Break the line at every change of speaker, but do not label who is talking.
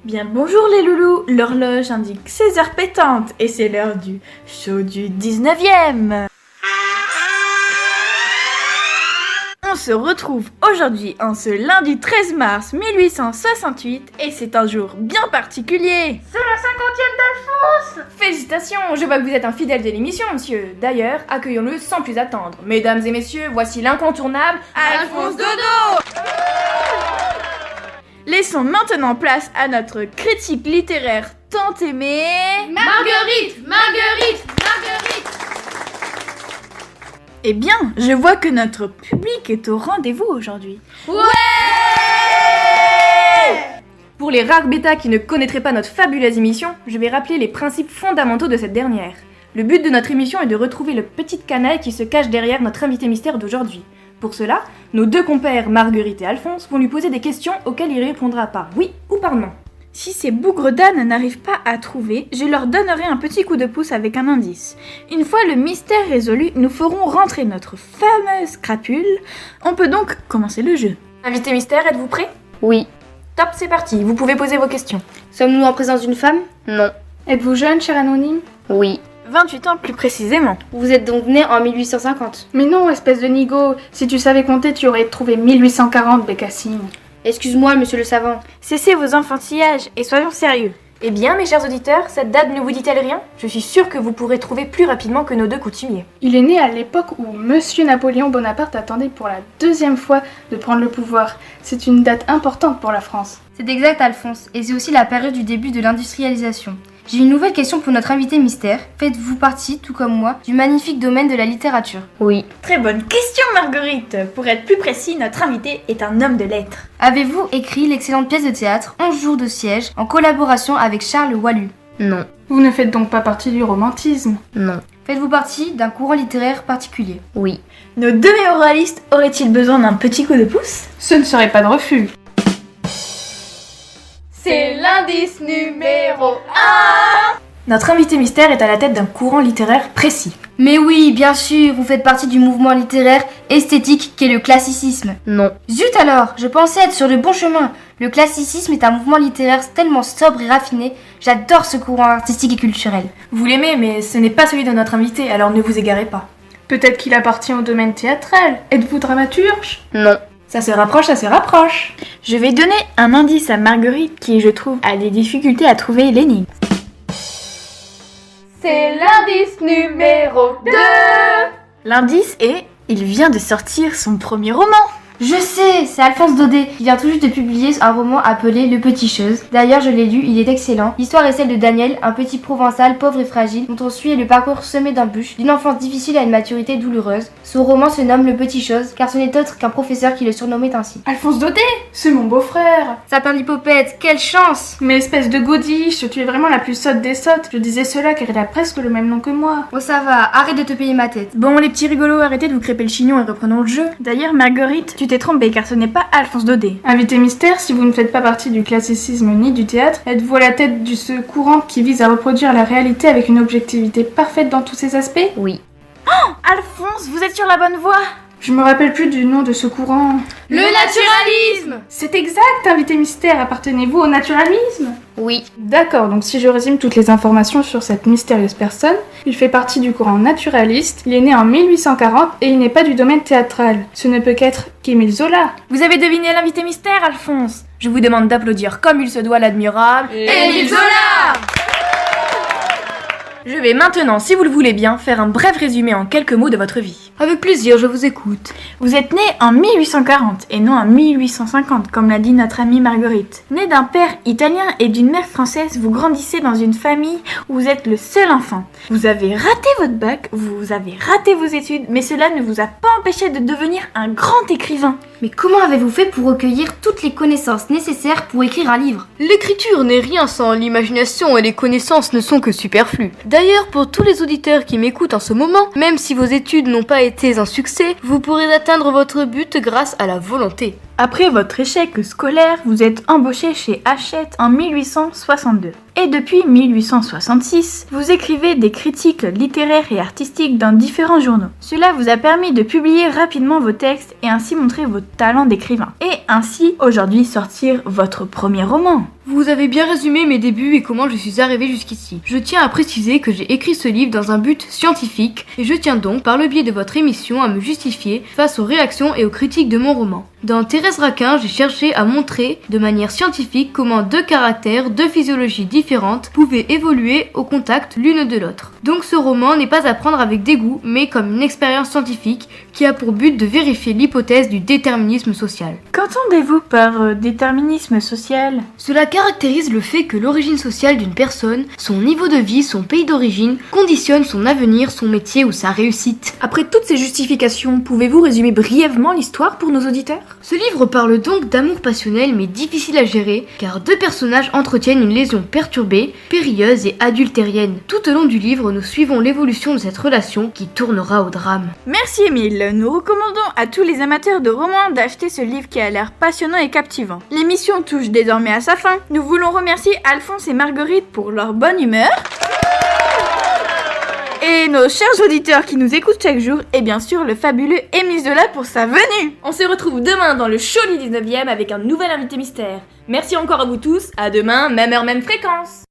Bien bonjour les loulous, l'horloge indique 16h pétantes et c'est l'heure du show du 19e. On se retrouve aujourd'hui en ce lundi 13 mars 1868 et c'est un jour bien particulier.
C'est la 50e d'Alphonse.
Félicitations, je vois que vous êtes un fidèle de l'émission, monsieur. D'ailleurs, accueillons-le sans plus attendre. Mesdames et messieurs, voici l'incontournable
Alphonse Dodo. Laissons maintenant place à notre critique littéraire tant aimée...
Marguerite.
Eh bien, je vois que notre public est au rendez-vous aujourd'hui.
Pour les rares bêtas qui ne connaîtraient pas notre fabuleuse émission, je vais rappeler les principes fondamentaux de cette dernière. Le but de notre émission est de retrouver le petit canaille qui se cache derrière notre invité mystère d'aujourd'hui. Pour cela, nos deux compères Marguerite et Alphonse vont lui poser des questions auxquelles il répondra par oui ou par non.
Si ces bougres d'âne n'arrivent pas à trouver, je leur donnerai un petit coup de pouce avec un indice. Une fois le mystère résolu, nous ferons rentrer notre fameuse crapule. On peut donc commencer le jeu.
Invité mystère, êtes-vous prêt ?
Oui.
Top, c'est parti, vous pouvez poser vos questions.
Sommes-nous en présence d'une femme? Non.
Êtes-vous jeune, cher anonyme?
Oui.
28 ans plus précisément.
Vous êtes donc né en 1850?
Mais non, espèce de nigo. Si tu savais compter, tu aurais trouvé 1840, Bécassine.
Excuse-moi, monsieur le savant.
Cessez vos enfantillages et soyons sérieux.
Eh bien, mes chers auditeurs, cette date ne vous dit-elle rien ? Je suis sûre que vous pourrez trouver plus rapidement que nos deux coutumiers.
Il est né à l'époque où Monsieur Napoléon Bonaparte attendait pour la deuxième fois de prendre le pouvoir. C'est une date importante pour la France.
C'est exact, Alphonse, et c'est aussi la période du début de l'industrialisation. J'ai une nouvelle question pour notre invité mystère. Faites-vous partie, tout comme moi, du magnifique domaine de la littérature? Oui.
Très bonne question, Marguerite. Pour être plus précis, notre invité est un homme de lettres.
Avez-vous écrit l'excellente pièce de théâtre 11 jours de siège en collaboration avec Charles Wallu? Non.
Vous ne faites donc pas partie du romantisme?
Non. Faites-vous partie d'un courant littéraire particulier? Oui.
Nos deux mémorialistes auraient-ils besoin d'un petit coup de pouce?
Ce ne serait pas de refus.
C'est l'indice numéro 1. Notre invité mystère est à la tête d'un courant littéraire précis.
Mais oui, bien sûr, vous faites partie du mouvement littéraire esthétique qu'est le classicisme. Non. Zut alors, je pensais être sur le bon chemin. Le classicisme est un mouvement littéraire tellement sobre et raffiné. J'adore ce courant artistique et culturel.
Vous l'aimez, mais ce n'est pas celui de notre invité, alors ne vous égarez pas.
Peut-être qu'il appartient au domaine théâtral. Êtes-vous dramaturge?
Non.
Ça se rapproche, ça se rapproche.
Je vais donner un indice à Marguerite qui, je trouve, a des difficultés à trouver l'énigme.
C'est l'indice numéro 2.
L'indice est « Il vient de sortir son premier roman ».
Je sais, c'est Alphonse Daudet. Il vient tout juste de publier un roman appelé Le Petit Chose. D'ailleurs, je l'ai lu, il est excellent. L'histoire est celle de Daniel, un petit provençal pauvre et fragile, dont on suit le parcours semé d'embûches, d'une enfance difficile à une maturité douloureuse. Son roman se nomme Le Petit Chose, car ce n'est autre qu'un professeur qui le surnommait ainsi.
Alphonse Daudet? C'est mon beau-frère.
Sapin d'hypopète, quelle chance!
Mais espèce de godiche, tu es vraiment la plus sotte des sottes. Je disais cela car il a presque le même nom que moi.
Oh ça va, arrête de te payer ma tête.
Bon, les petits rigolos, arrêtez de vous crêper le chignon et reprenons le jeu. D'ailleurs, Marguerite, tu t'es trompée car ce n'est pas Alphonse Daudet.
Invité mystère, si vous ne faites pas partie du classicisme ni du théâtre, êtes-vous à la tête de ce courant qui vise à reproduire la réalité avec une objectivité parfaite dans tous ses aspects?
Oui.
Oh, Alphonse, vous êtes sur la bonne voie.
Je me rappelle plus du nom de ce courant.
Le naturalisme.
C'est exact, invité mystère, appartenez-vous au naturalisme?
Oui.
D'accord, donc si je résume toutes les informations sur cette mystérieuse personne, il fait partie du courant naturaliste, il est né en 1840 et il n'est pas du domaine théâtral. Ce ne peut qu'être qu'Émile Zola.
Vous avez deviné l'invité mystère, Alphonse. Je vous demande d'applaudir comme il se doit l'admirable Émile Zola. Je vais maintenant, si vous le voulez bien, faire un bref résumé en quelques mots de votre vie.
Avec plaisir, je vous écoute.
Vous êtes né en 1840 et non en 1850, comme l'a dit notre amie Marguerite. Né d'un père italien et d'une mère française, vous grandissez dans une famille où vous êtes le seul enfant. Vous avez raté votre bac, vous avez raté vos études, mais cela ne vous a pas empêché de devenir un grand écrivain.
Mais comment avez-vous fait pour recueillir toutes les connaissances nécessaires pour écrire un livre?
L'écriture n'est rien sans l'imagination et les connaissances ne sont que superflues. D'ailleurs, pour tous les auditeurs qui m'écoutent en ce moment, même si vos études n'ont pas été un succès, vous pourrez atteindre votre but grâce à la volonté.
Après votre échec scolaire, vous êtes embauché chez Hachette en 1862. Et depuis 1866, vous écrivez des critiques littéraires et artistiques dans différents journaux. Cela vous a permis de publier rapidement vos textes et ainsi montrer votre talent d'écrivain. Et ainsi, aujourd'hui, sortir votre premier roman.
Vous avez bien résumé mes débuts et comment je suis arrivé jusqu'ici. Je tiens à préciser que j'ai écrit ce livre dans un but scientifique et je tiens donc, par le biais de votre émission, à me justifier face aux réactions et aux critiques de mon roman. Dans Thérèse Raquin, j'ai cherché à montrer de manière scientifique comment deux caractères, deux physiologies différentes pouvaient évoluer au contact l'une de l'autre. Donc ce roman n'est pas à prendre avec dégoût, mais comme une expérience scientifique qui a pour but de vérifier l'hypothèse du déterminisme social.
Qu'entendez-vous par déterminisme social ?
Cela caractérise le fait que l'origine sociale d'une personne, son niveau de vie, son pays d'origine, conditionne son avenir, son métier ou sa réussite.
Après toutes ces justifications, pouvez-vous résumer brièvement l'histoire pour nos auditeurs ?
Ce livre parle donc d'amour passionnel mais difficile à gérer, car deux personnages entretiennent une liaison perturbée, périlleuse et adultérienne. Tout au long du livre, nous suivons l'évolution de cette relation qui tournera au drame.
Merci Émile, nous recommandons à tous les amateurs de romans d'acheter ce livre qui a l'air passionnant et captivant. L'émission touche désormais à sa fin. Nous voulons remercier Alphonse et Marguerite pour leur bonne humeur. Et nos chers auditeurs qui nous écoutent chaque jour, et bien sûr le fabuleux Émile Zola pour sa venue.
On se retrouve demain dans le Choli 19e avec un nouvel invité mystère. Merci encore à vous tous, à demain, même heure, même fréquence.